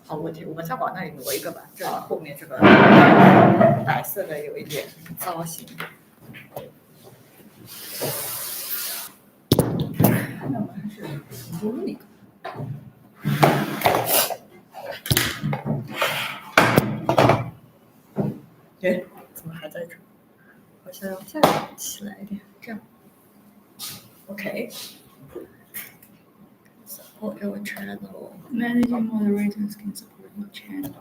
它会在我再往那里挪一个吧，这后面这个白色的有一点造型。那我们还是录那个。哎，怎么还在这？好像要再起来一点，这样。OK。Support your channel. Managing moderators can support your channel.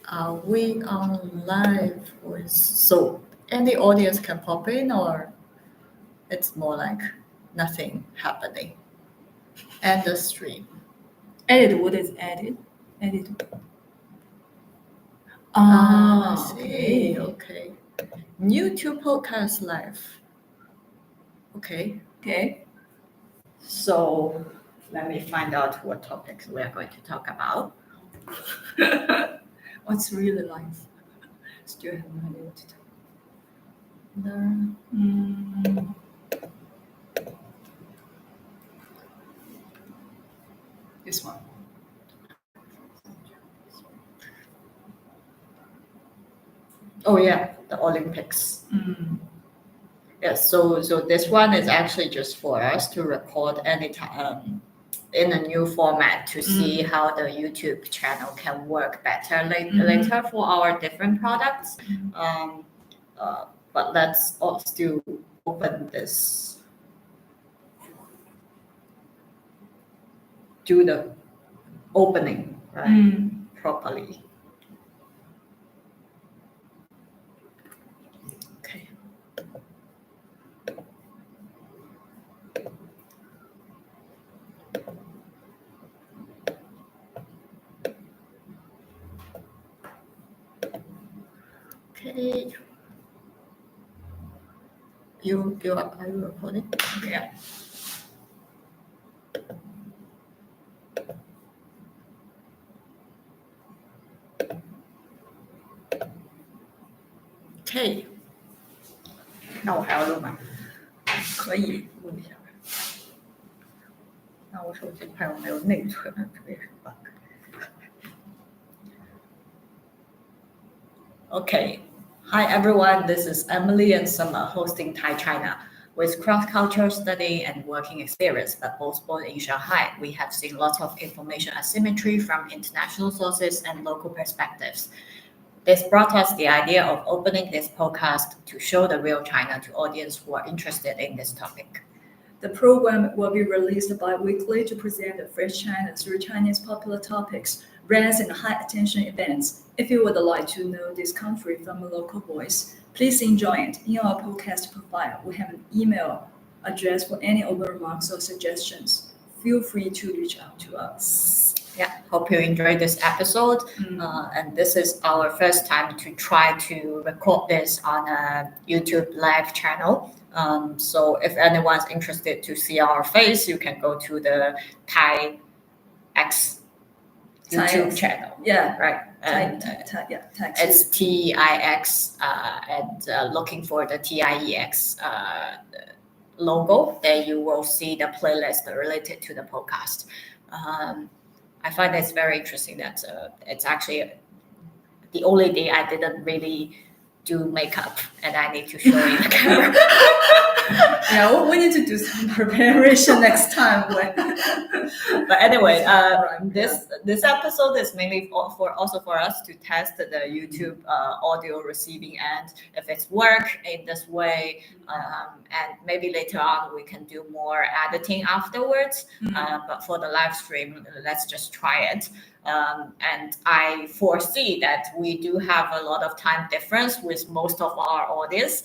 Are we on live? So any audience can pop in, or it's more like nothing happening? End the stream. Edit, what is edit? Edit. I see. Okay. New to podcast live. Okay. So let me find out what topics we are going to talk about. What's really life? Still have no idea what to talk. This one. Oh yeah, the Olympics. Yes, so this one is actually just for us to record anytime in a new format to see how the YouTube channel can work better later for our different products. But let's still open this. Do the opening, right? Properly. Okay. Okay. Are you recording? Yeah. Okay. 那我还要录吗？可以录一下。那我手机快要没有内存了，这个也是 bug。Okay. Hi everyone, this is Emily and Summer hosting Thai China. With cross-cultural study and working experience, but both born in Shanghai, we have seen lots of information asymmetry from international sources and local perspectives. This brought us the idea of opening this podcast to show the real China to audience who are interested in this topic. The program will be released bi-weekly to present the fresh China through Chinese popular topics, brands, and high-attention events. If you would like to know this country from a local voice, please enjoy it. In our podcast profile, we have an email address for any open remarks or suggestions. Feel free to reach out to us. Yeah, hope you enjoyed this episode. And this is our first time to try to record this on a YouTube live channel. So if anyone's interested to see our face, you can go to the Thai X YouTube channel. Yeah, right. And it's TIX and looking for the TIEX logo. Then you will see the playlist related to the podcast. I find it's very interesting that it's actually the only day I didn't really do makeup and I need to show you the camera. Yeah, we need to do some preparation next time. But anyway, this episode is mainly also for us to test the YouTube audio receiving end, if it's work in this way, and maybe later on we can do more editing afterwards. But for the live stream, let's just try it. And I foresee that we do have a lot of time difference with most of our audience.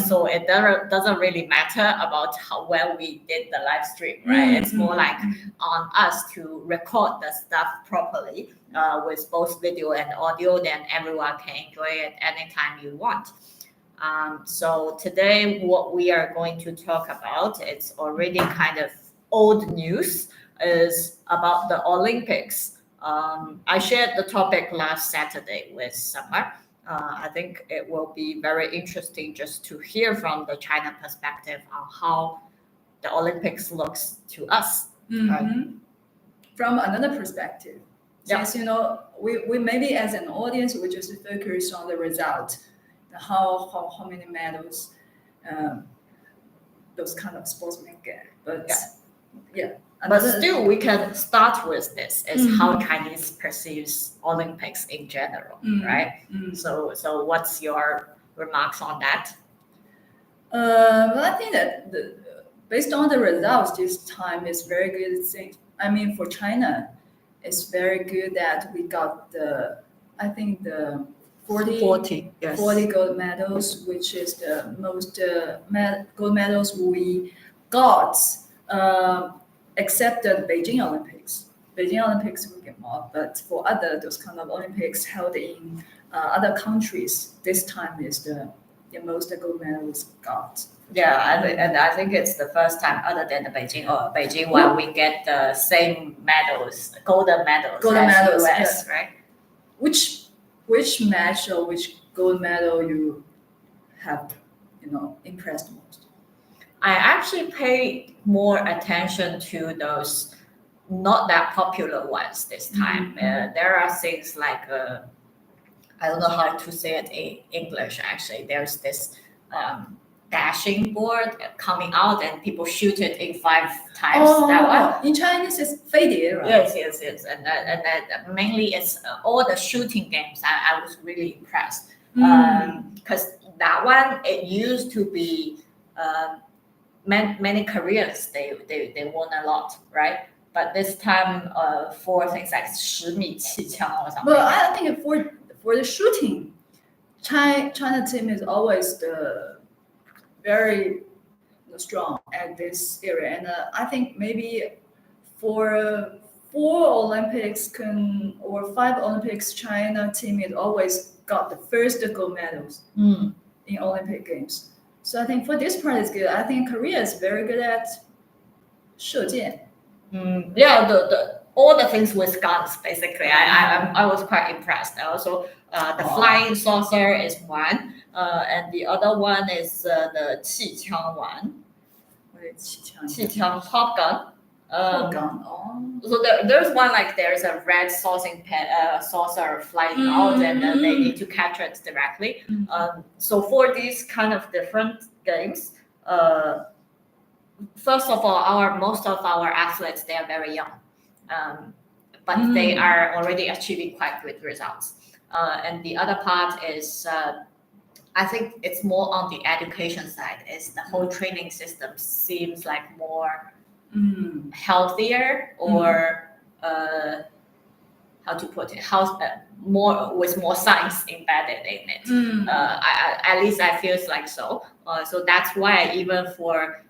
So it doesn't really matter about how well we did the live stream, right? It's more like on us to record the stuff properly with both video and audio, then everyone can enjoy it anytime you want. So today what we are going to talk about, it's already kind of old news, is about the Olympics. I shared the topic last Saturday with Summer, I think it will be very interesting just to hear from the China perspective on how the Olympics looks to us. Mhm. From another perspective, Yeah. since we maybe as an audience we just focus on the result, how many medals those kind of sportsmen get. But yeah, But still, we can start with this: is how Mhm. Chinese perceives Olympics in general, Mm. right? Mm. So what's your remarks on that? Well, I think that based on the results this time is very good thing. I mean, for China, it's very good that we got I think the 40 yes. 40 gold medals, which is the most gold medals we got, except the Beijing Olympics. Beijing Olympics we get more, but for those kind of Olympics held in other countries, this time is the most gold medals got. Yeah, and I think it's the first time other than the Beijing where we get the same medals, golden medals Golden as medals, US, right? Which match or which gold medal you have, impressed most? I actually pay more attention to those not that popular ones this time. Mhm. There are things like I don't know how to say it in English. Actually, there's this dashing board coming out, and people shoot it in 5 times. That one. In Chinese it's faded, right? Yes, and that mainly it's all the shooting games. I was really impressed because that one it used to be many Koreans they won a lot, right? But this time for things like 10米气枪 or something. But I think for the shooting, China team is always the very strong at this area, and I think maybe for 4 Olympics or 5 Olympics, China team is always got the first gold medals Mm. in Olympic games. So I think for this part is good. I think Korea is very good at 射箭. Yeah, the all the things with guns basically. I was quite impressed. Also, the flying saucer is one, and the other one is the 气枪 one. 气枪 pop gun. So there's one like there's a red saucer flying out, and they need to catch it directly. So for these kind of different games, first of all, most of our athletes they are very young, but they are already achieving quite good results. And the other part is, I think it's more on the education side. Is the whole training system seems like more healthier or how to put it, more with more science embedded in it. At least I feels like so. So that's why even for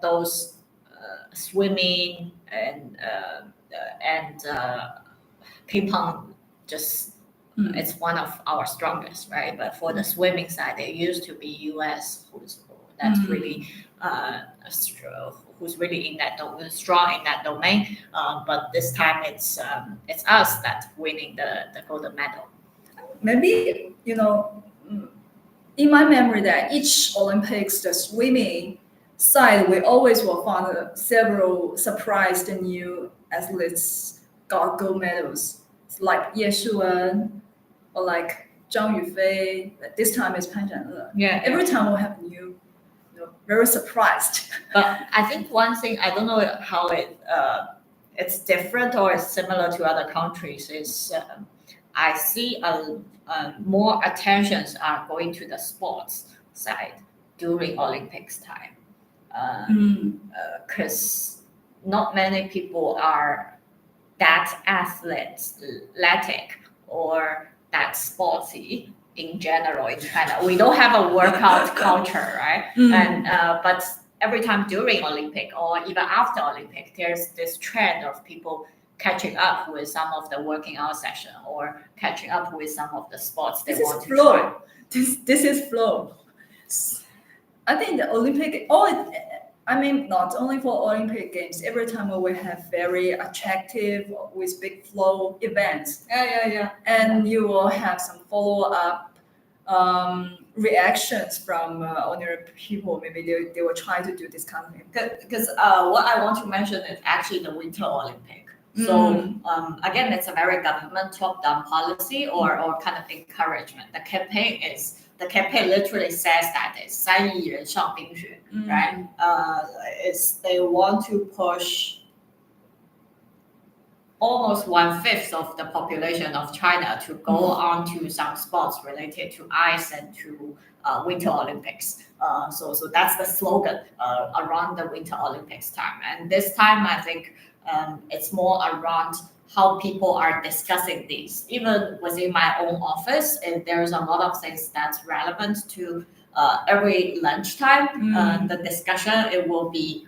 those swimming and ping pong, just it's one of our strongest, right? But for the swimming side, it used to be US that's really who's really in that strong in that domain. But this time it's us that's winning the golden medal. Maybe in my memory that each Olympics, the swimming side, we always will find several surprised new athletes got gold medals. It's like Ye Shuwen or like Zhang Yufei. This time is Pan Zhanle. Yeah. Every time we'll have new, very surprised. But I think one thing I don't know how it's different or it's similar to other countries is I see more attentions are going to the sports side during Olympics time. Because not many people are that athletic or that sporty in general in China. We don't have a workout culture, right? And but every time during Olympic or even after Olympic, there's this trend of people catching up with some of the working out session or catching up with some of the sports they want to try. This is flow. I think the Olympic, not only for Olympic Games, every time we have very attractive with big flow events. Yeah. And you will have some follow-up reactions from ordinary people. Maybe they will try to do this kind of thing. Because what I want to mention is actually the Winter Olympic. So again, it's a very government top-down policy or kind of encouragement. The campaign literally says that it's 3亿人上冰雪, right? They want to push almost 1/5 of the population of China to go on to some sports related to ice and to Winter Olympics. So that's the slogan around the Winter Olympics time. And this time, I think it's more around how people are discussing these. Even within my own office, there's a lot of things that's relevant to every lunchtime. The discussion, it will be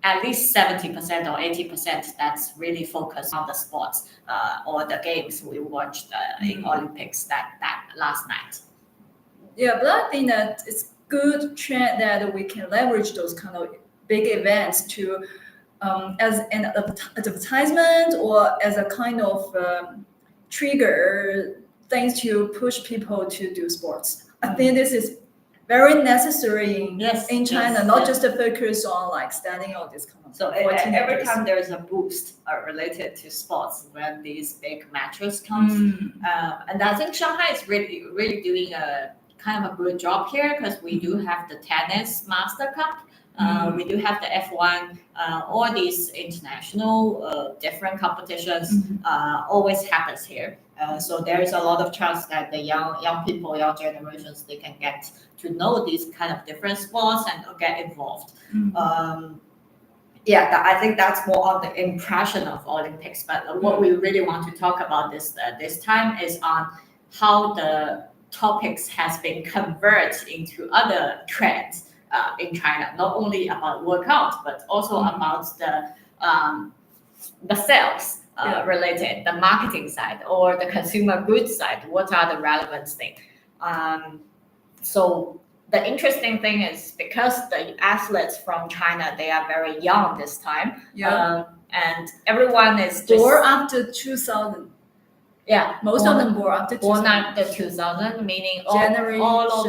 at least 70% or 80% that's really focused on the sports or the games we watched in Olympics that last night. Yeah, but I think that it's good trend that we can leverage those kind of big events to as an advertisement or as a kind of trigger things to push people to do sports. I think this is very necessary in China, not just to focus on like studying all this kind of. So every time there's a boost related to sports when these big matches comes, and I think Shanghai is really doing a kind of a good job here because we do have the tennis Master Cup. We do have the F1, all these international different competitions always happens here. So there is a lot of chance that the young people, young generations, they can get to know these kind of different sports and get involved. I think that's more on the impression of Olympics. But what we really want to talk about this time is on how the topics has been converted into other trends in China, not only about workout, but also about the sales related, the marketing side or the consumer goods side. What are the relevant things? So the interesting thing is because the athletes from China, they are very young this time. And everyone is born after 2000. Yeah, most of them born after 2000. Born after 2000, meaning all of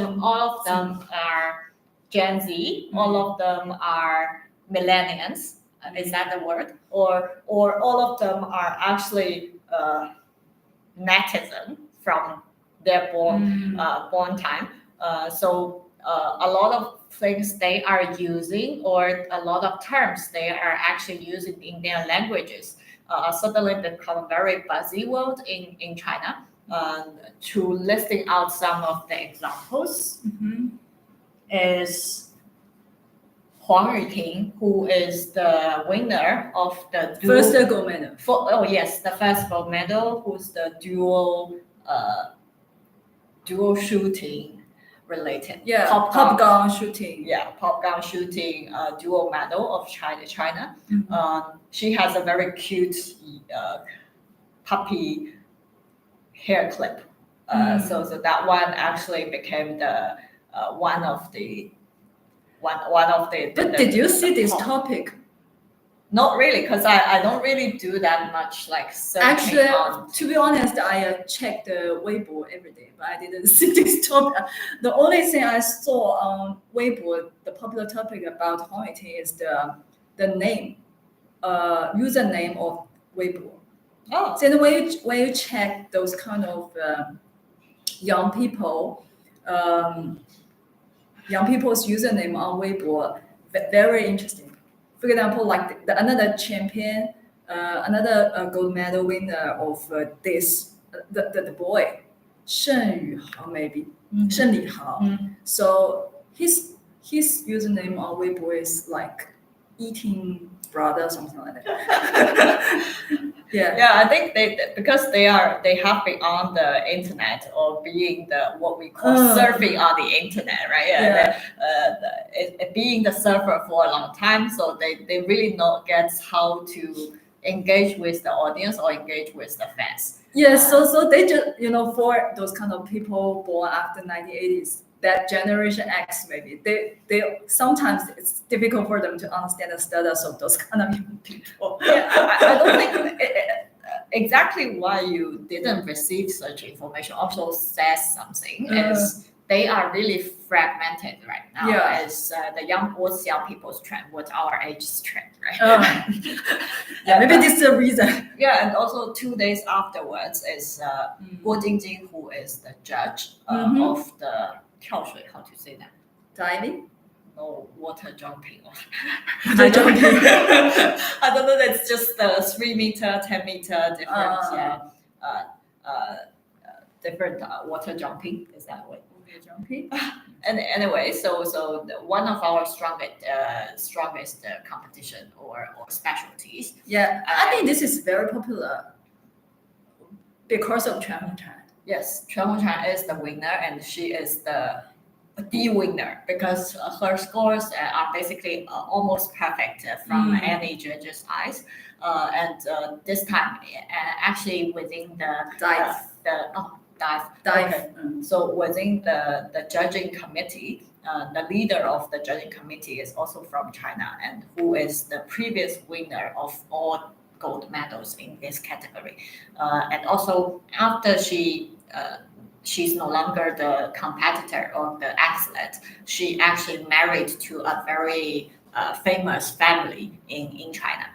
them are Gen Z. All of them are millennials. Is that the word? Or all of them are actually netizen from their born time. So a lot of things they are using, or a lot of terms they are actually using in their languages, suddenly become very buzzy word in China. To listing out some of the examples is Huang Yuting, who is the winner of the first gold medal. The first gold medal, who's the dual shooting related. Pop gun shooting. Pop gun shooting, dual medal of China. She has a very cute puppy hair clip. So that one actually became the one of the. But did you see this topic? Not really, because I don't really do that much like searching. Actually, to be honest, I check the Weibo every day, but I didn't see this topic. The only thing I saw on Weibo, the popular topic about Huang Yuting is the name, username of Weibo. So when you check those kind of young people, young people's username on Weibo, very interesting. For example, like another champion, another gold medal winner of this, the boy, Shen Yuhao, maybe Shen Lihao. So his username on Weibo is like eating brother, something like that. I think because they have been on the internet or being what we call surfing on the internet, right? Being the surfer for a long time, so they really get how to engage with the audience or engage with the fans. So they just for those kind of people born after 1980s, that generation X, maybe they sometimes it's difficult for them to understand the status of those kind of young people. I don't think exactly why you didn't receive such information also says something. Uh. Is they are really fragmented right now. Yeah. As the what's young people's trend, what's our age's trend, right? Yeah, maybe this is the reason. Yeah, and also 2 days afterwards is Guo Jingjing, who is the judge of the 跳水, how to say that? Diving? No, water jumping. Water jumping. I don't know. That's just the 3 meter, 10 meter different, different water jumping. Is that what? Water jumping. And anyway, so one of our strongest competition or specialties. Yeah, I think this is very popular because of Chuan Hongchan. Yes, Chuan Hongchan is the winner, and she is the winner because her scores are basically almost perfect from any judge's eyes. And this time, actually within the Dive. Dive. Dive. Okay. So within the judging committee, the leader of the judging committee is also from China, and who is the previous winner of all gold medals in this category. And also after she's no longer the competitor or the athlete, she actually married to a very famous family in China,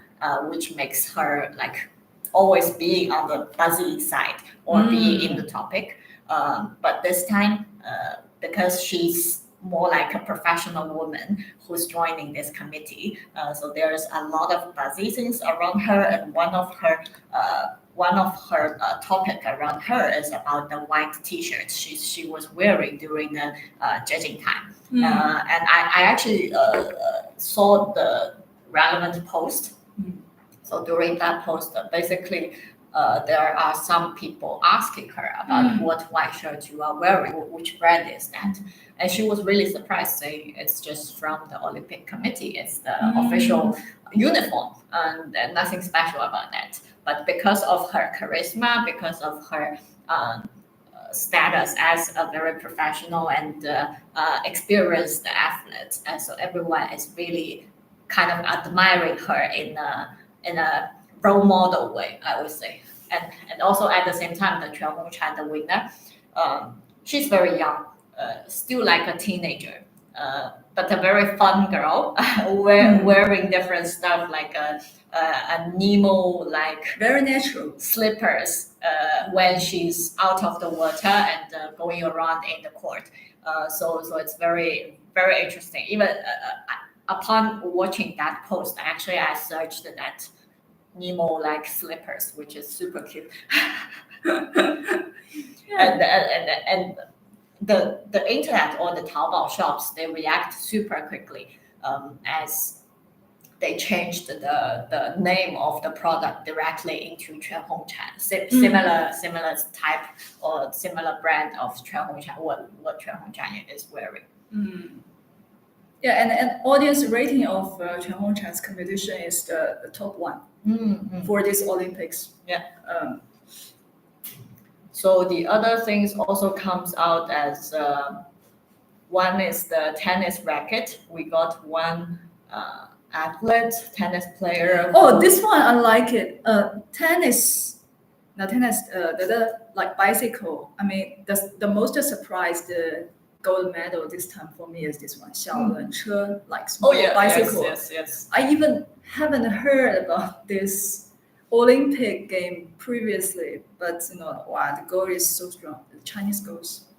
which makes her like always being on the buzzy side or being in the topic. But this time, because she's more like a professional woman who's joining this committee, so there's a lot of buzzy things around her, and one of her topic around her is about the white T-shirts she was wearing during the judging time. And I actually saw the relevant post. So during that post, basically, there are some people asking her about what white shirt you are wearing, which brand is that? And she was really surprised, saying it's just from the Olympic Committee. It's the official uniform, and nothing special about that. But because of her charisma, because of her status as a very professional and experienced athlete, and so everyone is really kind of admiring her in a role model way, I would say. And also at the same time, the Chuan Hongchan, the winner, she's very young, still like a teenager, but a very fun girl, wearing different stuff like a Nemo like very natural slippers when she's out of the water and going around in the court. So it's very, very interesting. Even upon watching that post, actually I searched that Nemo like slippers, which is super cute. And the internet or the Taobao shops, they react super quickly as they changed the name of the product directly into Chuan Hongchan. Similar type or similar brand of Chuan Hongchan, what Chuan Hongchan is wearing. Yeah, and audience rating of Chuan Hongchan's competition is the top one for this Olympics. Yeah. So the other things also comes out as one is the tennis racket. We got one tennis player. Oh, this one I like it. Tennis, like bicycle. I mean, the most surprised gold medal this time for me is this one, 小轮车, like small bicycle. Yes. I even haven't heard about this Olympic game previously, but wow, the goal is so strong. The Chinese goals.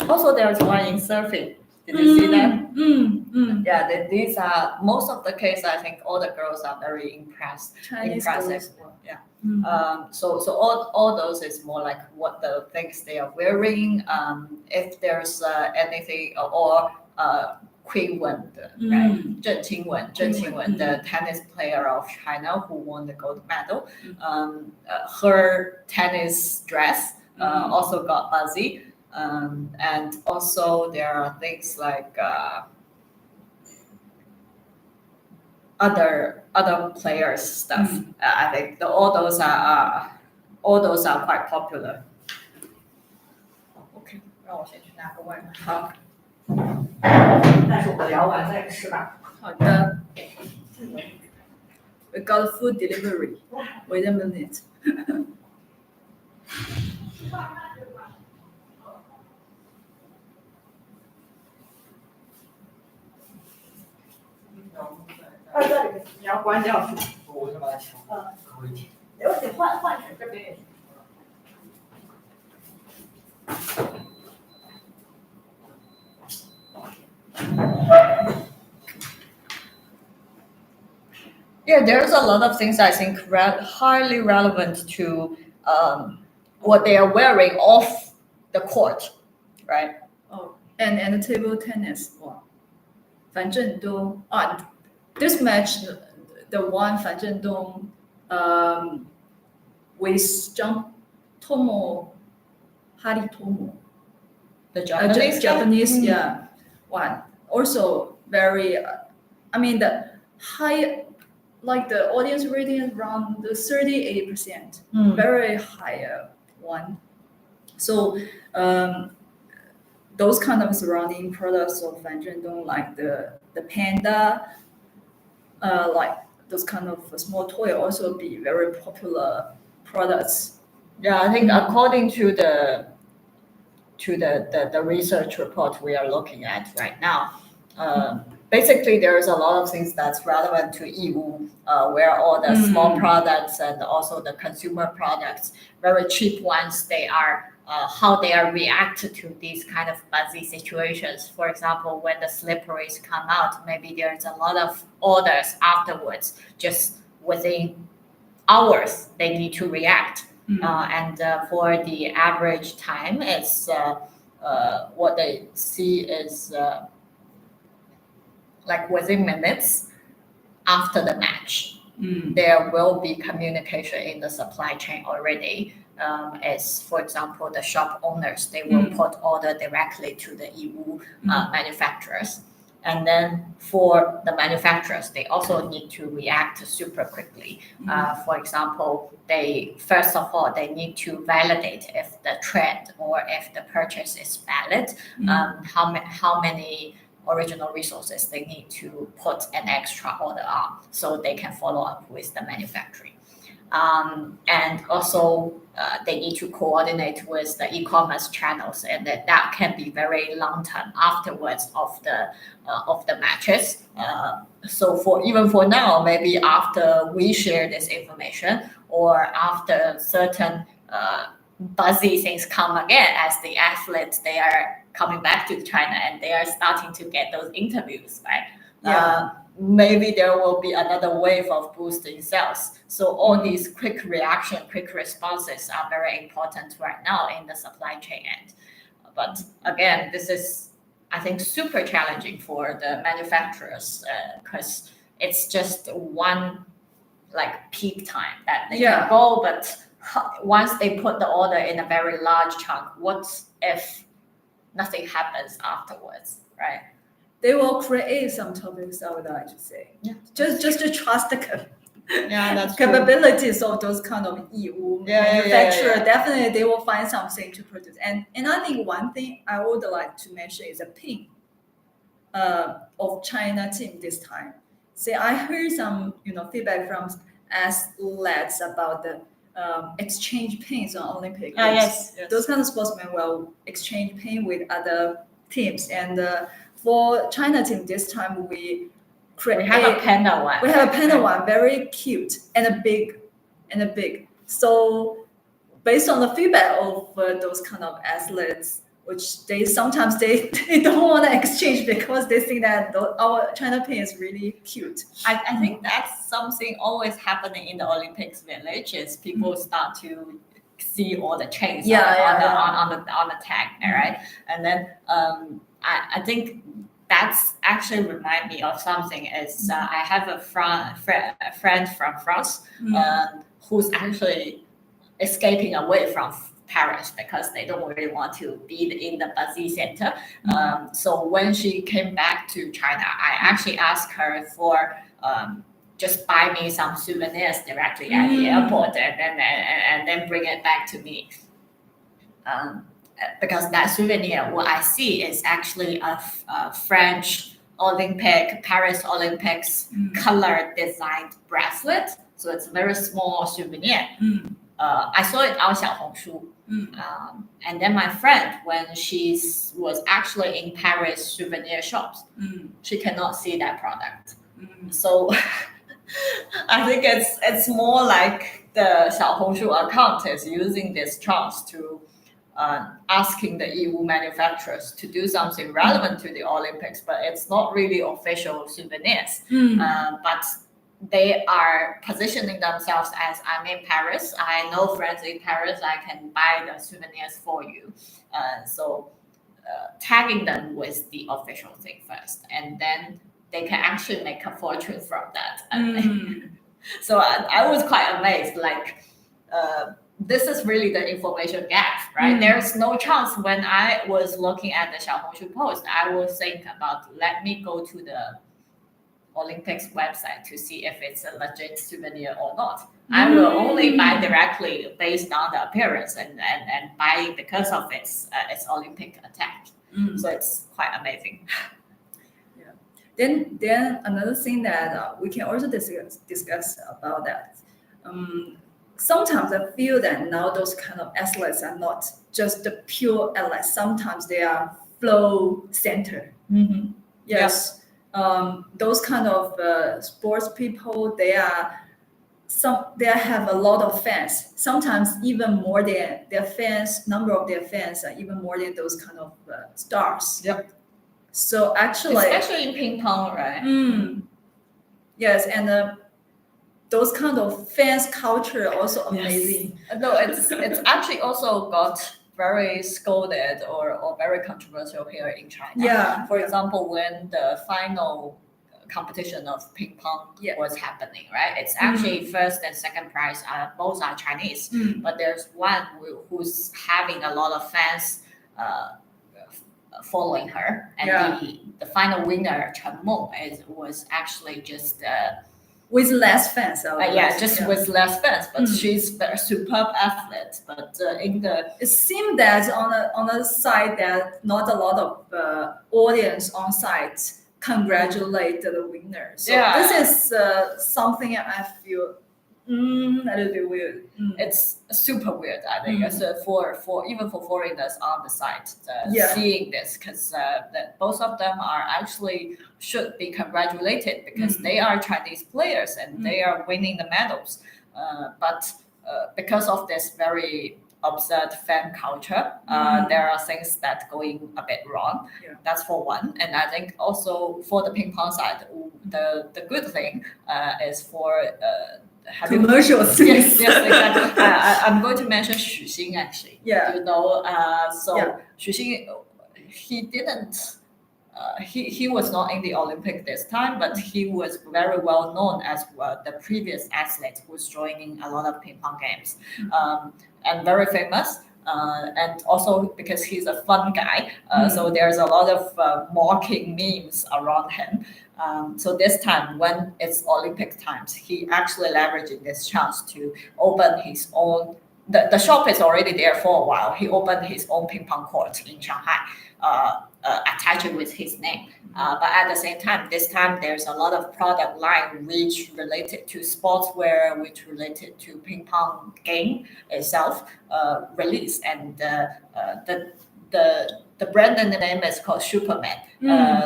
Also, there's one in surfing. Did you see that? Yeah, these are most of the case. I think all the girls are very impressive. Goals. Yeah. So all those is more like what the things they are wearing. If there's anything or Queen Wen, right? Zheng Qingwen, the tennis player of China who won the gold medal. Her tennis dress also got buzzy. And also there are things like other players stuff. I think all those are quite popular. OK， 让我先去拿个外卖。好。但是我聊完再吃吧。好的。We got food delivery. Wait a minute. 你要关掉。我先把它调。可以。没问题，换这边。Yeah, there's a lot of things I think highly relevant to what they are wearing off the court, right? Oh, and table tennis. Wow. 樊振东 this match, the one 樊振东with John Tomo Haritomo. The Japanese, Japanese, guy? yeah, one. Also very, I mean the high, like the audience rating is around the 38%, very high one. So those kind of surrounding products of Fan Zhendong, like the panda, like those kind of small toy, also be very popular products. Yeah, I think according to the research report we are looking at right now, basically there's a lot of things that's relevant to Yiwu, where all the small products and also the consumer products, very cheap ones, they are how they are reacted to these kind of buzzy situations. For example, when the slipperies come out, maybe there's a lot of orders afterwards, just within hours they need to react. And for the average time, it's what they see is like within minutes after the match, there will be communication in the supply chain already. As for example, the shop owners, they will put order directly to the Yiwu manufacturers. And then for the manufacturers, they also need to react super quickly. For example, first of all, they need to validate if the trend or if the purchase is valid, how many original resources they need to put an extra order on so they can follow up with the manufacturing. And also they need to coordinate with the e-commerce channels, and that can be very long term afterwards of the matches. So even for now, maybe after we share this information or after certain buzzy things come again, as the athletes, they are coming back to China and they are starting to get those interviews, right? Yeah. Maybe there will be another wave of boosting sales. So all these quick reaction, quick responses are very important right now in the supply chain end. But again, this is, I think, super challenging for the manufacturers because it's just one like peak time that they can go. But once they put the order in a very large chunk, what if nothing happens afterwards, right? They will create some topics, I would like to say. Yeah. Just to trust the that's capabilities of those kind of Yiwu manufacturer. Definitely they will find something to produce. And I think one thing I would like to mention is a pin of China team this time. See, I heard some feedback from athletes about the exchange pins on Olympic. Yes. Those kind of sportsmen will exchange pin with other teams. And for China team this time, we have a panda one. We have a panda one, very cute and a big. So based on the feedback of those kind of athletes, which they sometimes they don't want to exchange because they think that our China pin is really cute. I think that's something always happening in the Olympics village is people start to see all the chains on the tag, right? And then I think that's actually remind me of something is I have a friend from France who's actually escaping away from Paris because they don't really want to be in the buzzy center. So when she came back to China, I actually asked her for just buy me some souvenirs directly at the airport and then bring it back to me. Because that souvenir, what I see is actually a French Paris Olympics color designed bracelet. So it's a very small souvenir. I saw it on Xiaohongshu. Mm. And then my friend, when she was actually in Paris souvenir shops, Mm. she cannot see that product. Mm. So I think it's more like the Xiaohongshu account is using this chance to asking the EU manufacturers to do something relevant to the Olympics, but it's not really official souvenirs. Mm. But they are positioning themselves as I'm in Paris. I know friends in Paris. I can buy the souvenirs for you. So tagging them with the official thing first, and then they can actually make a fortune from that. Mm. So I was quite amazed. Like this is really the information gap, right? Mm. There's no chance when I was looking at the Xiaohongshu post, I will think about let me go to the Olympics website to see if it's a legit souvenir or not. I will only buy directly based on the appearance and buy because of its Olympic attached. Mm. So it's quite amazing. Then another thing that we can also discuss about that. Sometimes I feel that now those kind of athletes are not just the pure athletes. Sometimes they are flow center. Mm-hmm. Yes. Those kind of sports people, they have a lot of fans. Sometimes even more than their fans. Number of their fans are even more than those kind of stars. Yep. So actually, Especially in ping pong, right? Yes, and those kind of fans culture are also amazing. No, it's actually also got very scolded or very controversial here in China. Yeah. For example, when the final competition of ping pong was happening, right? It's actually first and second prize both are Chinese, but there's one who's having a lot of fans following her, and the final winner Chen Meng was actually just with less fans. With less fans, but she's a superb athlete. But it seemed that on the side that not a lot of audience on site congratulate the winner. So this is something I feel a little bit weird. It's super weird, I think. So for even for foreigners on the site, seeing this, because both of them are actually should be congratulated because they are Chinese players and they are winning the medals. But because of this very absurd fan culture, there are things that going a bit wrong. That's for one. And I think also for the ping pong side, the good thing is for commercials. Yes, exactly. I'm going to mention Xu Xing actually. Yeah. Xu Xing, he didn't. He was not in the Olympic this time, but he was very well known as the previous athlete who's joining a lot of ping pong games, and very famous. And also because he's a fun guy, so there's a lot of mocking memes around him. So this time, when it's Olympic times, he actually leveraging this chance to open his own. The shop is already there for a while. He opened his own ping pong court in Shanghai, attached with his name. But at the same time, this time there's a lot of product line which related to sportswear, which related to ping pong game itself released, and the brand and the name is called Superman.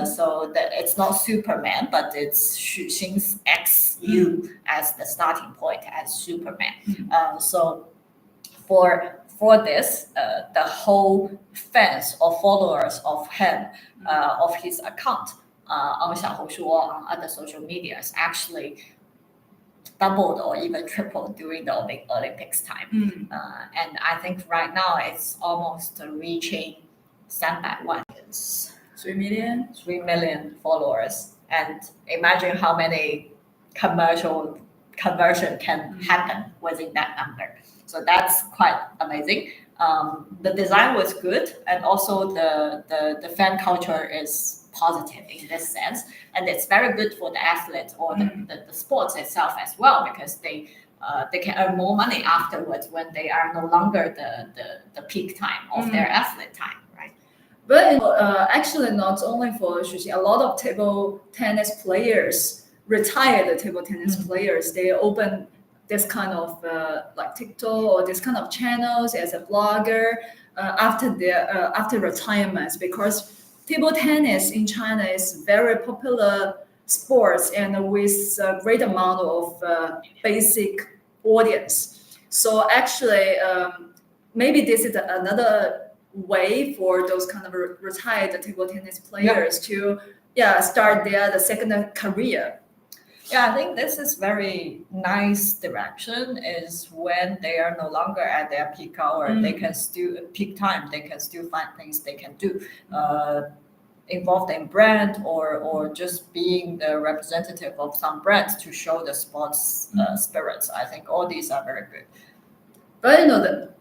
So it's not Superman, but it's Xu Xing's XU as the starting point as Superman. So for this, the whole fans or followers of him, of his account on Xiaohongshu or on other social medias actually doubled or even tripled during the Olympics time. And I think right now it's almost reaching 3 million? 3 million followers. And imagine how many commercial conversion can happen within that number. So that's quite amazing. The design was good, and also the fan culture is positive in this sense, and it's very good for the athletes or the sports itself as well, because they can earn more money afterwards when they are no longer the peak time of their athlete time, right? But actually, not only for Xu Xing, a lot of table tennis players, retired table tennis players, they open this kind of like TikTok or this kind of channels as a blogger after retirement, because table tennis in China is very popular sports and with a great amount of basic audience. So actually, maybe this is another way for those kind of retired table tennis players to start the second career. Yeah, I think this is very nice direction is when they are no longer at their peak hour, they can still peak time, they can still find things they can do. Involved in brand or just being the representative of some brands to show the sports spirits. I think all these are very good. But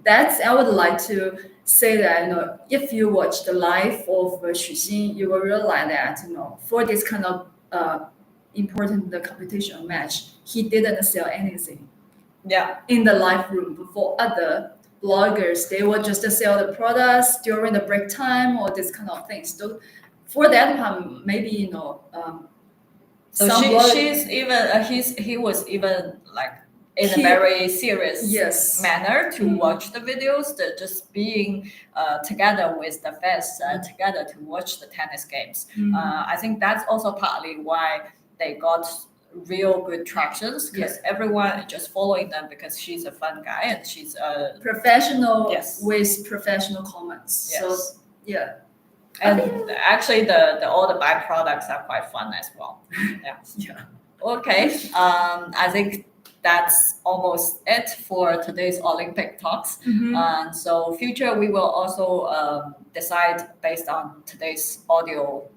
that's I would like to say that if you watch the life of Xu Xin, you will realize that for this kind of important competition match, he didn't sell anything. Yeah, in the live room before other bloggers, they will just sell the products during the break time or this kind of things. So for that one, maybe so she's even he was even like in a very serious manner to watch the videos, just being together with the fans, together to watch the tennis games. I think that's also partly why they got real good tractions, because everyone is just following them because she's a fun guy and she's a professional with professional comments. Yes. So yeah. And actually the all the byproducts are quite fun as well. Yeah. Okay. I think that's almost it for today's Olympic talks. And so future we will also decide based on today's audio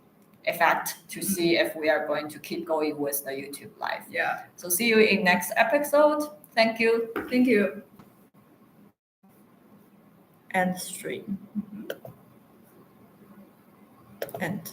effect to see if we are going to keep going with the YouTube live. Yeah. So see you in next episode. Thank you. Thank you. End stream. End.